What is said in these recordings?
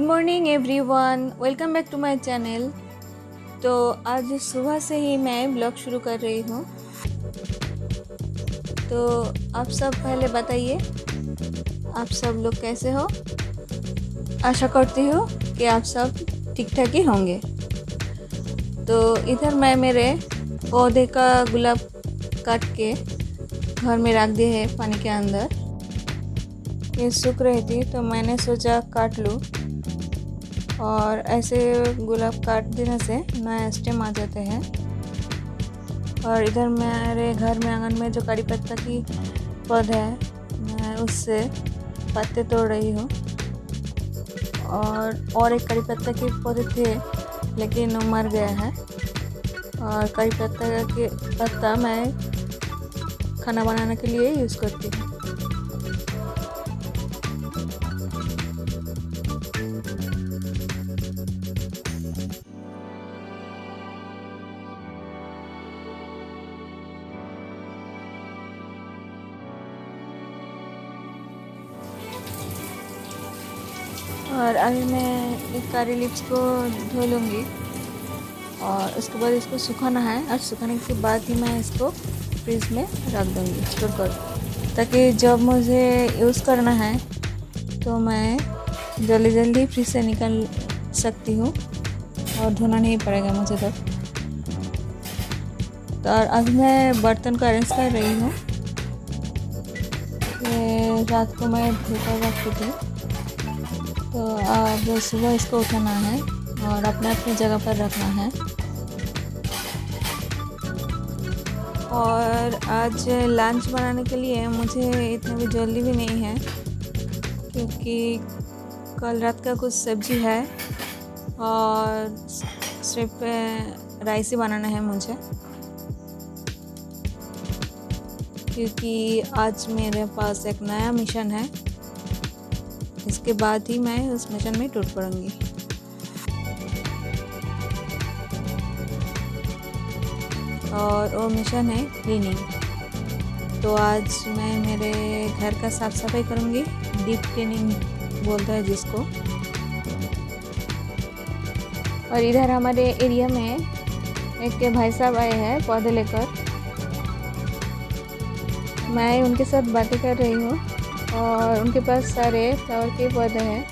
Good morning everyone, welcome back to my channel. तो आज सुबह से ही मैं ब्लॉग शुरू कर रही हूँ। तो आप सब पहले बताइए, आप सब लोग कैसे हो। आशा करती हूँ कि आप सब ठीक ठाक ही होंगे। तो इधर मैं मेरे पौधे का गुलाब काट के घर में रख दिए है पानी के अंदर। ये सूख रही थी तो मैंने सोचा काट लूँ, और ऐसे गुलाब काट देने से नया स्टेम आ जाते हैं। और इधर मेरे घर में आंगन में जो कड़ी पत्ता की पौधा है, मैं उससे पत्ते तोड़ रही हूँ। और एक कड़ी पत्ता के पौधे थे लेकिन वो मर गया है। और कड़ी पत्ता मैं खाना बनाने के लिए यूज़ करती हूँ। और अभी मैं एक कारी लिप्स को धो लूँगी, और उसके बाद इसको सुखाना है। और सुखाने के बाद ही मैं इसको फ्रिज में रख दूँगी स्टोर कर, ताकि जब मुझे यूज़ करना है तो मैं जल्दी फ्रिज से निकाल सकती हूँ और धोना नहीं पड़ेगा मुझे तब। तो और अभी मैं बर्तन को अरेंज कर रही हूँ। रात को मैं धोकर रखी थी, तो अब सुबह इसको उठाना है और अपने अपनी जगह पर रखना है। और आज लंच बनाने के लिए मुझे इतना भी जल्दी भी नहीं है, क्योंकि कल रात का कुछ सब्जी है और सिर्फ राइस ही बनाना है मुझे। क्योंकि आज मेरे पास एक नया मिशन है, इसके बाद ही मैं उस मिशन में टूट पड़ूंगी। और वो मिशन है क्लीनिंग। तो आज मैं मेरे घर का साफ सफाई करूंगी, डीप क्लीनिंग बोलता है जिसको। और इधर हमारे एरिया में एक भाई साहब आए हैं पौधे लेकर। मैं उनके साथ बातें कर रही हूँ, और उनके पास सारे फ्लावर के पौधे हैं।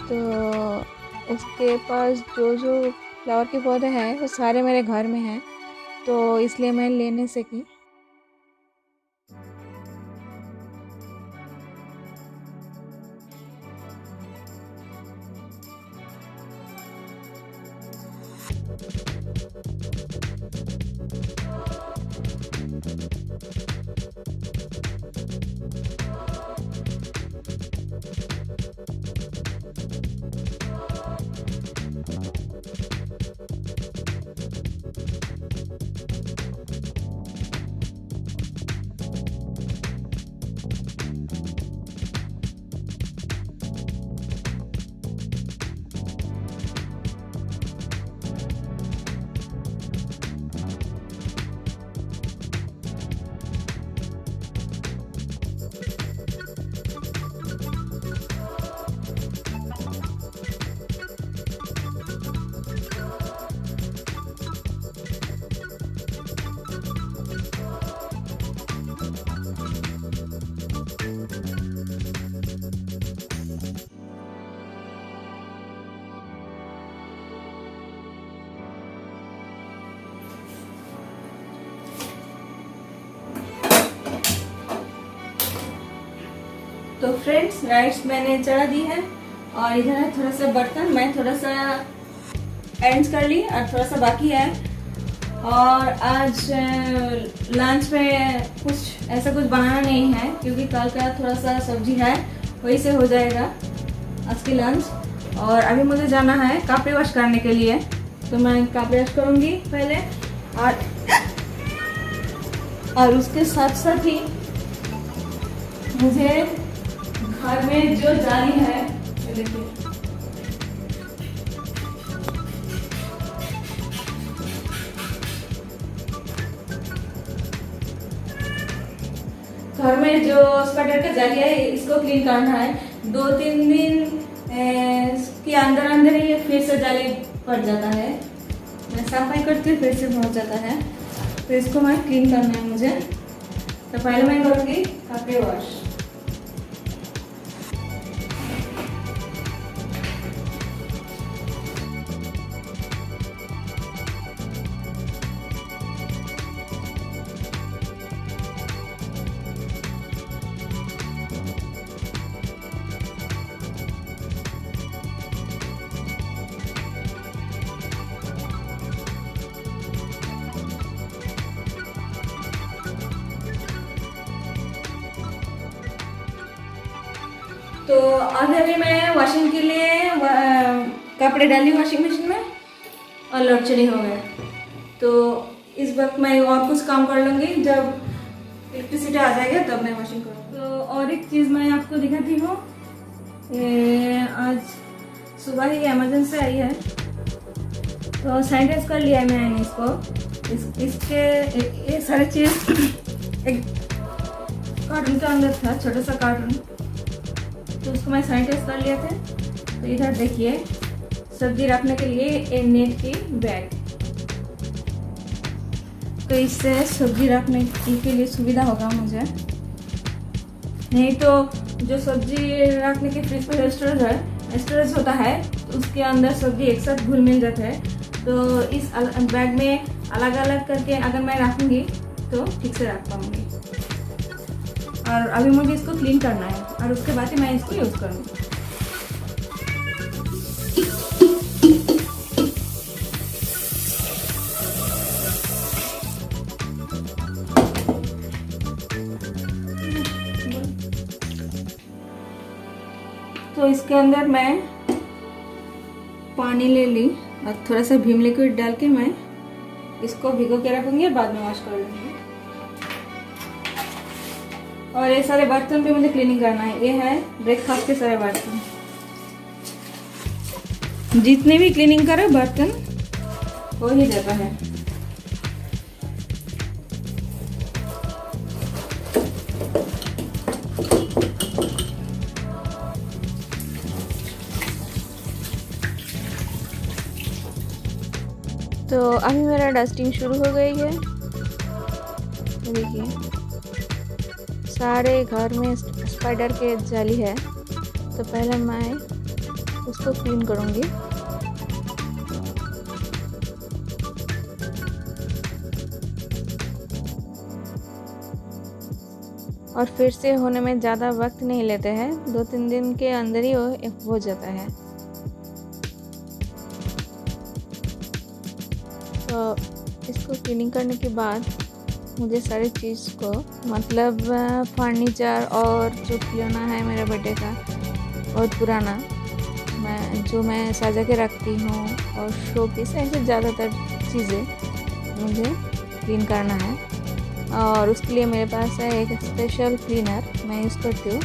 तो उसके पास जो फ्लावर के पौधे हैं वो सारे मेरे घर में हैं, तो इसलिए मैं ले नहीं सकी। तो फ्रेंड्स, लाइट्स मैंने चढ़ा दी है, और इधर है थोड़ा सा बर्तन मैं थोड़ा सा अरेंज कर ली, और थोड़ा सा बाकी है। और आज लंच में कुछ ऐसा कुछ बनाना नहीं है, क्योंकि कल का थोड़ा सा सब्जी है, वही से हो जाएगा आज की लंच। और अभी मुझे जाना है कपड़े वॉश करने के लिए, तो मैं कपड़े वॉश करूँगी पहले। और उसके साथ साथ ही मुझे घर में जो जाली है, देखिए घर में जो स्वेटर का जाली है इसको क्लीन करना है, 2-3 दिन के अंदर अंदर ही फिर से जाली पड़ जाता है। मैं सफाई करती हूँ फिर से पहुँच जाता है, तो इसको मैं क्लीन करना है मुझे। तो पहले मैं करूँगी कपड़े वॉश। तो अभी मैं वॉशिंग के लिए कपड़े डाली वॉशिंग मशीन में और लोड शेडिंग हो गया। तो इस वक्त मैं और कुछ काम कर लूँगी, जब इलेक्ट्रिसिटी आ जाएगा तब मैं वॉशिंग करूँगी। तो और एक चीज़ मैं आपको दिखाती हूँ, आज सुबह ही इमरजेंसी आई है, तो सैनिटाइज कर लिया है मैंने इसको। इसके ये सारी चीज़ एक कार्टून के अंदर था, छोटा सा कार्टून, तो उसको मैं सैनिटाइज कर लिए थे। तो इधर देखिए सब्जी रखने के लिए एक नेट की बैग, तो इससे सब्जी रखने के लिए सुविधा होगा मुझे। नहीं तो जो सब्जी रखने के फ्रिज पर स्टोरेज होता है, तो उसके अंदर सब्जी एक साथ घुल मिल जाता है। तो इस बैग में अलग अलग करके अगर मैं रखूँगी तो ठीक से रख पाऊँगी। और अभी मुझे इसको क्लीन करना है और उसके बाद ही मैं इसको यूज़ करूँगी। तो इसके अंदर मैं पानी ले ली और थोड़ा सा भीम लिक्विड डाल के मैं इसको भिगो के रखूँगी और बाद में वॉश कर लूँगी। और ये सारे बर्तन पे मुझे क्लीनिंग करना है। ये है ब्रेकफास्ट के सारे बर्तन, जितने भी क्लीनिंग करे बर्तन हो ही जाता है। तो अभी मेरा डस्टिंग शुरू हो गई है। देखिए सारे घर में स्पाइडर के जाली है, तो पहले मैं उसको क्लीन करूँगी। और फिर से होने में ज़्यादा वक्त नहीं लेते हैं, 2-3 दिन के अंदर ही हो जाता है। तो इसको क्लीनिंग करने के बाद मुझे सारी चीज़ को, मतलब फर्नीचर और जो खिलौना है मेरे बेटे का बहुत पुराना, मैं सजा के रखती हूँ, और शो पीस, ऐसे ज़्यादातर चीज़ें मुझे क्लीन करना है। और उसके लिए मेरे पास है एक स्पेशल क्लीनर, मैं यूज़ करती हूँ।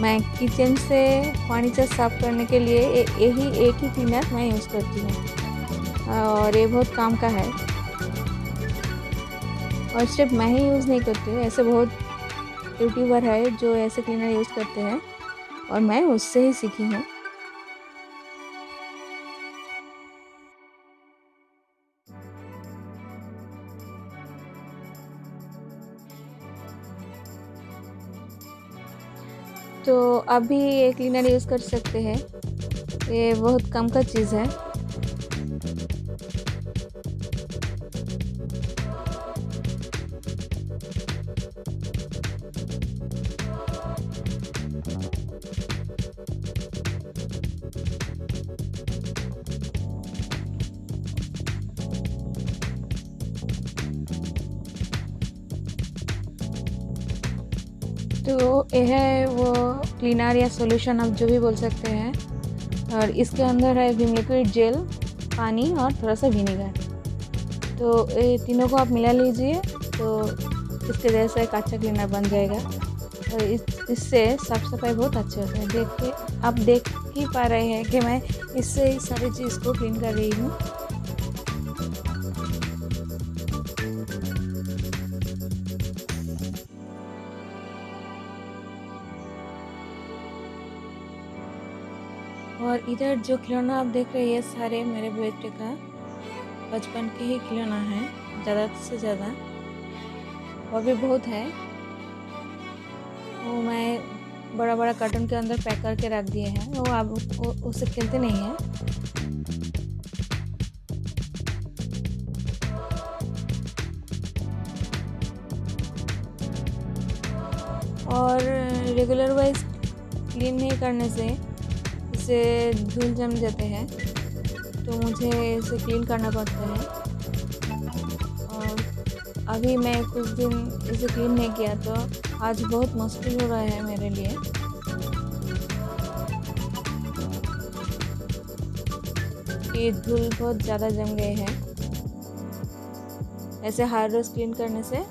मैं किचन से फर्नीचर साफ करने के लिए एक ही क्लीनर मैं यूज़ करती हूँ, और ये बहुत काम का है। और सिर्फ मैं ही यूज़ नहीं करती हूँ, ऐसे बहुत यूट्यूबर है जो ऐसे क्लीनर यूज़ करते हैं, और मैं उससे ही सीखी हूँ। तो अभी ये क्लीनर यूज़ कर सकते हैं, ये बहुत कम का चीज़ है। तो ये है वो क्लीनर या सॉल्यूशन, आप जो भी बोल सकते हैं। और इसके अंदर है विम लिक्विड, जेल, पानी और थोड़ा सा विनेगर। तो ये तीनों को आप मिला लीजिए, तो इसके जैसा एक अच्छा क्लीनर बन जाएगा। और इससे साफ़ सफाई बहुत अच्छी होती है। आप देख ही पा रहे हैं कि मैं इससे सारी चीज़ को क्लीन कर रही हूँ। और इधर जो खिलौना आप देख रहे हैं सारे मेरे बेटे का बचपन के ही खिलौना है, ज़्यादा से ज़्यादा, और भी बहुत है। वो मैं बड़ा बड़ा कार्टून के अंदर पैक करके रख दिए हैं। वो अब उससे खेलते नहीं हैं। और रेगुलर वाइज क्लीन नहीं करने से इसे धूल जम जाते हैं, तो मुझे इसे क्लीन करना पड़ता है। और अभी मैं कुछ दिन इसे क्लीन नहीं किया, तो आज बहुत मुश्किल हो रहा है मेरे लिए। ये धूल बहुत ज़्यादा जम गए हैं। ऐसे हर रोज़ क्लीन करने से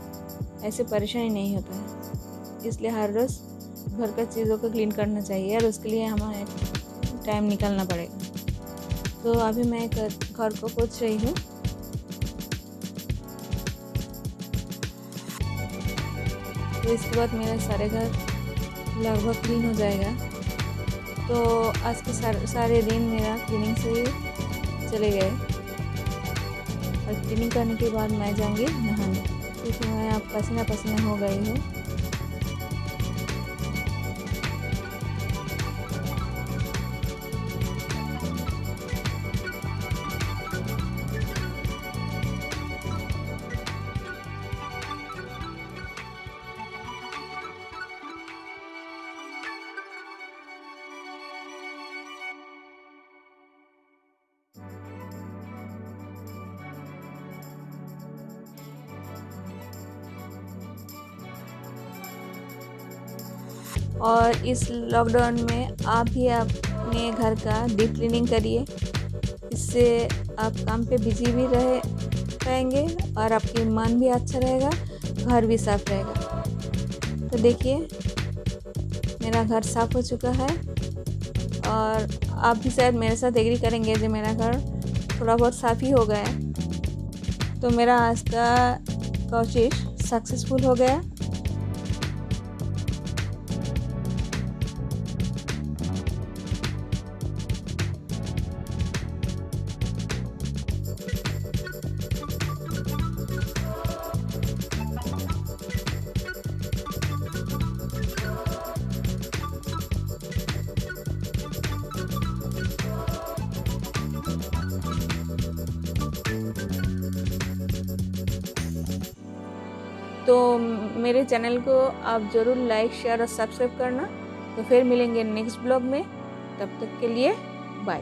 ऐसे परेशानी नहीं होता है, इसलिए हर रोज़ घर का चीज़ों को क्लीन करना चाहिए और उसके लिए हमें टाइम निकालना पड़ेगा। तो अभी मैं घर को पोंछ रही हूँ। तो इसके बाद मेरा सारे घर लगभग क्लीन हो जाएगा। तो आज के सारे दिन मेरा क्लीनिंग से ही चले गए। और क्लीनिंग करने के बाद मैं जाऊँगी नहाने, क्योंकि मैं अब पसीना पसीना हो गई हूँ। और इस लॉकडाउन में आप भी अपने घर का डीप क्लीनिंग करिए। इससे आप काम पे बिजी भी रहेंगे और आपकी मन भी अच्छा रहेगा, घर भी साफ रहेगा। तो देखिए मेरा घर साफ हो चुका है, और आप भी शायद मेरे साथ एग्री करेंगे जो मेरा घर थोड़ा बहुत साफ ही हो गया है। तो मेरा आज का कोशिश सक्सेसफुल हो गया। तो मेरे चैनल को आप ज़रूर लाइक, शेयर और सब्सक्राइब करना। तो फिर मिलेंगे नेक्स्ट ब्लॉग में, तब तक के लिए बाय।